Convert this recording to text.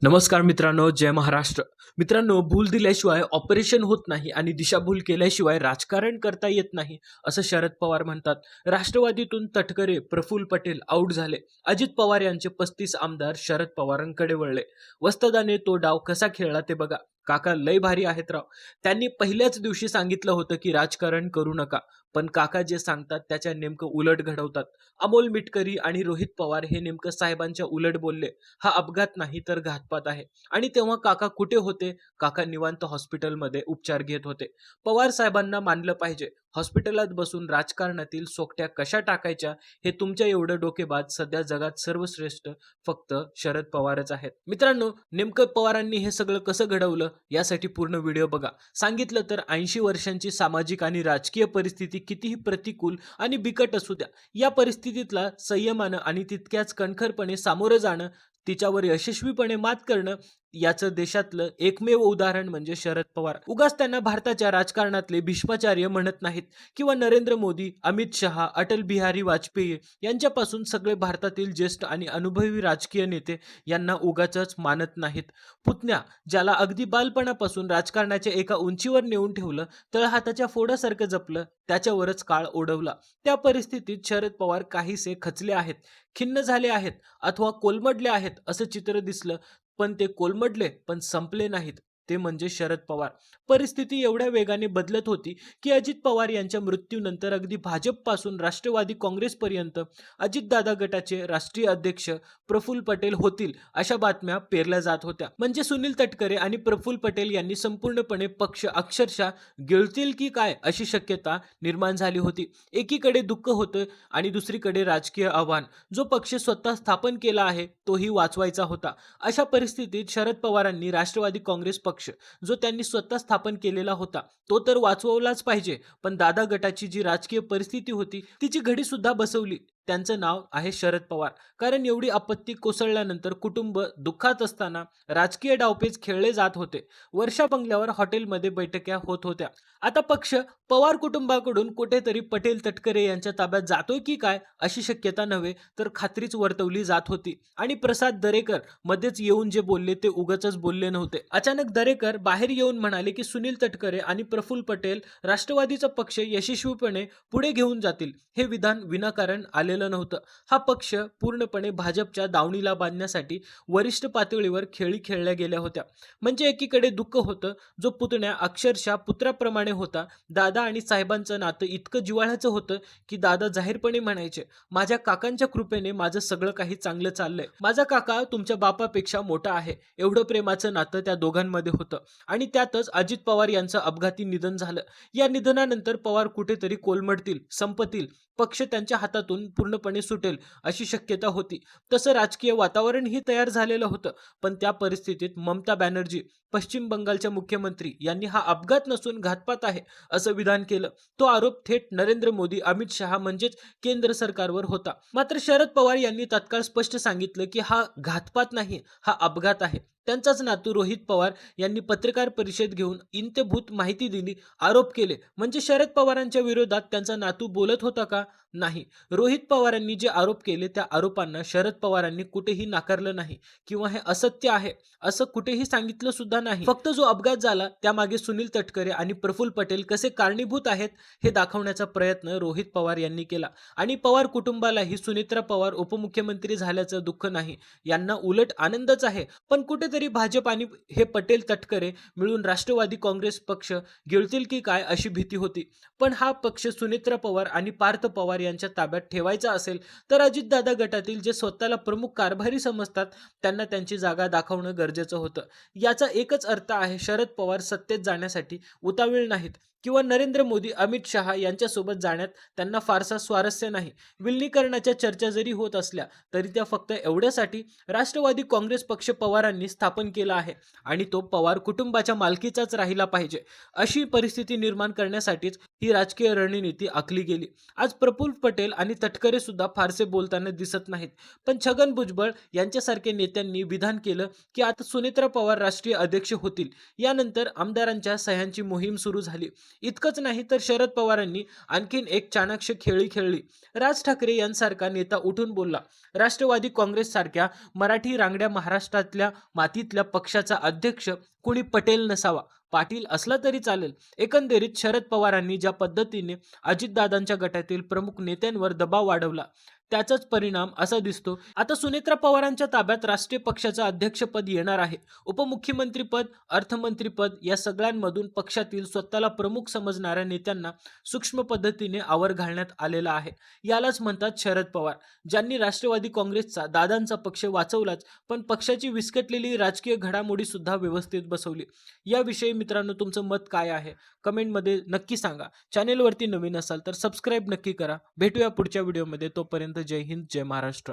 नमस्कार मित्रांनो, जय महाराष्ट्र. मित्रांनो, भूल दिल्याशिवाय ऑपरेशन होत नाही आणि दिशाभूल केल्याशिवाय राजकारण करता येत नाही, असं शरद पवार म्हणतात. राष्ट्रवादीतून तटकरे, प्रफुल्ल पटेल आऊट झाले. अजित पवार यांचे 35 आमदार शरद पवारांकडे वळले. वस्तादाने तो डाव कसा खेळला ते बघा. काका लय भारी आहेत राव. त्यांनी पहिल्याच दिवशी सांगितलं होतं की राजकारण करू नका, पण काका जे सांगतात त्याच्या नेमकं उलट घडवतात. अमोल मिटकरी आणि रोहित पवार हे नेमकं साहेबांच्या उलट बोलले. हा अपघात नाही तर घातपात आहे. आणि तेव्हा काका कुठे होते? काका निवांत हॉस्पिटलमध्ये उपचार घेत होते. पवार साहेबांना मानलं पाहिजे. हॉस्पिटलात बसून राजकारणातील सोकट्या कशा टाकायच्या हे तुमच्या एवढं डोकेबाज सध्या जगात सर्वश्रेष्ठ फक्त शरद पवारच आहेत. मित्रांनो, नेमकं पवारांनी हे सगळं कसं घडवलं यासाठी पूर्ण व्हिडिओ बघा. सांगितलं तर 80 वर्षांची सामाजिक आणि राजकीय परिस्थिती कितीही प्रतिकूल आणि बिकट असू द्या, या परिस्थितीतला संयमानं आणि तितक्याच कणखरपणे सामोरं जाणं, तिच्यावर यशस्वीपणे मात करणं, याचं देशातलं एकमेव उदाहरण म्हणजे शरद पवार. उगाच त्यांना भारताच्या राजकारणातले भीष्माचार्य म्हणत नाहीत किंवा नरेंद्र मोदी, अमित शहा, अटल बिहारी वाजपेयी यांच्यापासून सगळे भारतातील ज्येष्ठ आणि अनुभवी राजकीय नेते यांना उगाचच मानत नाहीत. पुतण्या, ज्याला अगदी बालपणापासून राजकारणाच्या एका उंचीवर नेऊन ठेवलं, तळहाताच्या फोडासारखं जपलं, त्याच्यावरच काळ ओढवला. त्या परिस्थितीत शरद पवार काहीसे खचले आहेत, खिन्न झाले आहेत अथवा कोलमडले आहेत असं चित्र दिसलं, पण ते कोलमडले पण संपले नाहीत. ते म्हणजे शरद पवार. परिस्थिती एवढ्या वेगाने बदलत होती की अजित पवार यांच्या मृत्यूनंतर अगदी भाजपपासून राष्ट्रवादी काँग्रेसपर्यंत अजितदादा गटाचे राष्ट्रीय अध्यक्ष प्रफुल्ल पटेल होतील अशा बातम्या पेरल्या जात होत्या. म्हणजे सुनील तटकरे आणि प्रफुल्ल पटेल यांनी संपूर्णपणे पक्ष अक्षरशः गिळतील की काय अशी शक्यता निर्माण झाली होती. एकीकडे दुःख होतं आणि दुसरीकडे राजकीय आव्हान. जो पक्ष स्वतः स्थापन केला आहे तोही वाचवायचा होता. अशा परिस्थितीत शरद पवारांनी राष्ट्रवादी काँग्रेस पक्ष जो त्यांनी स्वतः स्थापन केलेला होता तो तर वाचवलाच पाहिजे, पण दादा गटाची जी राजकीय परिस्थिती होती तिची घडी सुद्धा बसवली. त्यांचं नाव आहे शरद पवार. कारण एवढी आपत्ती कोसळल्यानंतर कुटुंब दुःखात असताना राजकीय डावपेच खेळले जात होते. वर्षा बंगल्यावर हॉटेलमध्ये बैठक्या होत होत्या. आता पक्ष पवार कुटुंबाकडून कुठेतरी पटेल तटकरे यांच्या ताब्यात जातोय की काय अशी शक्यता नव्हे तर खात्रीच वर्तवली जात होती. आणि प्रसाद दरेकर मध्येच येऊन जे बोलले ते उगाचच बोलले नव्हते. अचानक दरेकर बाहेर येऊन म्हणाले की सुनील तटकरे आणि प्रफुल्ल पटेल राष्ट्रवादीचा पक्ष यशस्वीपणे पुढे घेऊन जातील. हे विधान विनाकारण आलेलं नव्हतं. हा पक्ष पूर्णपणे भाजपच्या दावणीला बांधण्यासाठी वरिष्ठ पातळीवर खेळी खेळल्या गेल्या होत्या. म्हणजे एकीकडे दुःख होतं, जो पुतण्या अक्षरशः पुत्राप्रमाणे होता. दादा आणि साहेबांचं नातं इतकं जिव्हाळ्याचं होतं की दादा जाहीरपणे म्हणायचे, माझ्या काकांच्या कृपेने माझं सगळं काही चांगलं चाललंय. माझा काका तुमच्या बापापेक्षा मोठा आहे. एवढं प्रेमाचं नातं त्या दोघांमध्ये होतं. आणि त्यातच अजित पवार यांचं अपघाती निधन झालं. या निधनानंतर पवार कुठेतरी कोलमडतील, संपतील, पक्ष त्यांच्या हातातून पूर्णपणे सुटेल अशी शक्यता होती. तसं राजकीय वातावरणही तयार झालेलं होतं. पण त्या परिस्थितीत ममता बॅनर्जी, पश्चिम बंगालच्या मुख्यमंत्री, यांनी हा अपघात नसून घातपात आहे असं विधान केलं. तो आरोप थेट नरेंद्र मोदी, अमित शहा म्हणजेच केंद्र सरकारवर होता. मात्र शरद पवार यांनी तत्काळ स्पष्ट सांगितलं की हा घातपात नाही, हा अपघात आहे. त्यांचाच नातू रोहित पवार यांनी पत्रकार परिषद घेऊन इंत्यभूत माहिती दिली, आरोप केले. म्हणजे शरद पवारांच्या विरोधात त्यांचा नातू बोलत होता का? नाही. रोहित पवारांनी जे आरोप केले त्या आरोपांना शरद पवारांनी कुठेही नाकारलं नाही किंवा हे असत्य आहे असं कुठेही सांगितलं सुद्धा नाही. फक्त जो अपघात झाला त्यामागे सुनील तटकरे आणि प्रफुल्ल पटेल कसे कारणीभूत आहेत हे दाखवण्याचा प्रयत्न रोहित पवार यांनी केला. आणि पवार कुटुंबालाही सुनेत्रा पवार उपमुख्यमंत्री झाल्याचं दुःख नाही, यांना उलट आनंदच आहे. पण कुठेतरी भाजप आणि हे पटेल तटकरे मिळून राष्ट्रवादी काँग्रेस पक्ष गिळतील की काय अशी भीती होती. पण हा पक्ष सुनेत्रा पवार आणि पार्थ पवार यांच्या ताब्यात ठेवायचा असेल तर अजितदादा गटातील जे स्वतःला प्रमुख कारभारी समजतात त्यांना त्यांची जागा दाखवणं गरजेचं होतं. याचा एकच अर्थ आहे, शरद पवार सत्तेत जाण्यासाठी उतावीळ नाहीत किंवा नरेंद्र मोदी, अमित शहा यांच्यासोबत जाण्यात त्यांना फारसा स्वारस्य नाही. विलिनीकरणाच्या चर्चा जरी होत असल्या तरी त्या फक्त एवढ्यासाठी राष्ट्रवादी काँग्रेस पक्ष पवारांनी स्थापन केला आहे आणि तो पवार कुटुंबाच्या मालकीचाच राहिला पाहिजे अशी परिस्थिती निर्माण करण्यासाठीच ही राजकीय रणनीती आखली गेली. आज प्रफुल्ल पटेल आणि तटकरे सुद्धा फारसे बोलताना दिसत नाहीत. पण छगन भुजबळ यांच्यासारखे नेत्यांनी विधान केलं की आता सुनेत्रा पवार राष्ट्रीय अध्यक्ष होतील. यानंतर आमदारांच्या सह्यांची मोहीम सुरू झाली. इतकंच नाही तर शरद पवारांनी आणखीन एक चाणाक्ष खेळी खेळली. राज ठाकरे यांसारखा नेता उठून बोलला, राष्ट्रवादी काँग्रेस सारख्या मराठी रांगड्या महाराष्ट्रातल्या मातीतल्या पक्षाचा अध्यक्ष कुणी पटेल नसावा, पाटील असला तरी चालेल. एकंदरीत शरद पवारांनी ज्या पद्धतीने अजितदादांच्या गटातील प्रमुख नेत्यांवर दबाव वाढवला त्याचाच परिणाम असा दिसतो. आता सुनेत्रा पवारांच्या ताब्यात राष्ट्रीय पक्षाचं अध्यक्षपद येणार आहे. उपमुख्यमंत्रीपद, अर्थमंत्रीपद या सगळ्यांमधून पक्षातील स्वतःला प्रमुख समजणाऱ्या नेत्यांना सूक्ष्म पद्धतीने आवर घालण्यात आलेला आहे. यालाच म्हणतात शरद पवार, ज्यांनी राष्ट्रवादी काँग्रेसचा, दादांचा पक्ष वाचवलाच, पण पक्षाची विस्कटलेली राजकीय घडामोडी सुद्धा व्यवस्थित बसवली. याविषयी मित्रांनो तुमचं मत काय आहे? कमेंटमध्ये नक्की सांगा. चॅनेलवरती नवीन असाल तर सबस्क्राईब नक्की करा. भेटूया पुढच्या व्हिडिओमध्ये. तोपर्यंत जय हिंद, जय महाराष्ट्र.